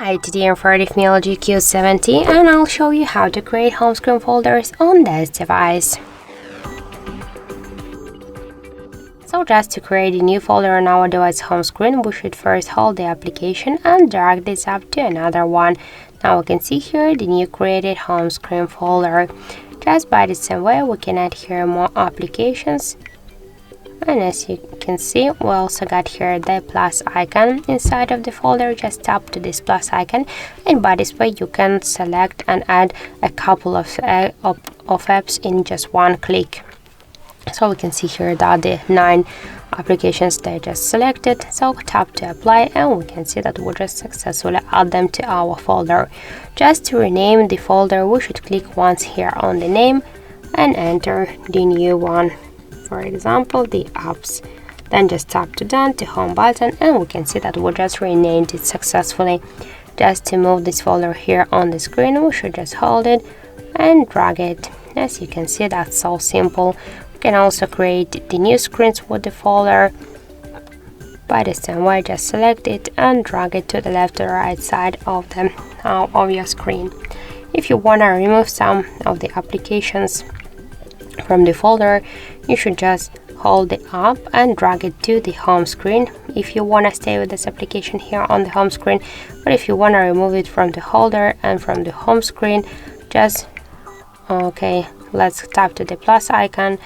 Hi, today I'm with my LG Q70 and I'll show you how to create home screen folders on this device. So just to create a new folder on our device home screen, we should first hold the application and drag this up to another one. Now we can see here the new created home screen folder. Just by the same way, we can add here more applications. And as you can see, we also got here the plus icon inside of the folder. Just tap to this plus icon, and by this way you can select and add a couple of apps in just one click. So we can see here that the 9 applications they just selected. So tap to apply and we can see that we just successfully add them to our folder. Just to rename the folder, we should click once here on the name and enter the new one. For example, the apps. Then just tap to done to home button and we can see that we just renamed it successfully. Just to move this folder here on the screen, we should just hold it and drag it. As you can see, that's so simple. We can also create the new screens with the folder. By the same way, just select it and drag it to the left or right side of your screen. If you want to remove some of the applications from the folder, you should just hold it up and drag it to the home screen if you want to stay with this application here on the home screen. But if you want to remove it from the holder and from the home screen, just let's tap to the plus icon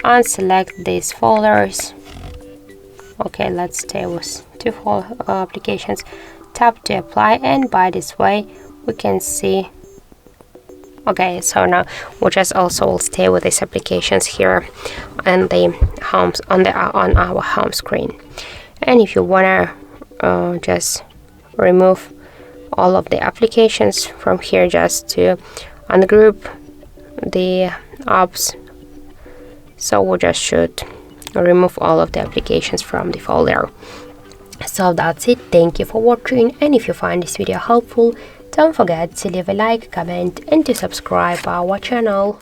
and select these folders. Let's stay with 2 applications. Tap to apply and by this way we can see. So now we'll just also will stay with these applications here and the homes on our home screen. And if you wanna just remove all of the applications from here, just to ungroup the apps, so we just should remove all of the applications from the folder. So that's it. Thank you for watching, and if you find this video helpful, don't forget to leave a like, comment and to subscribe our channel.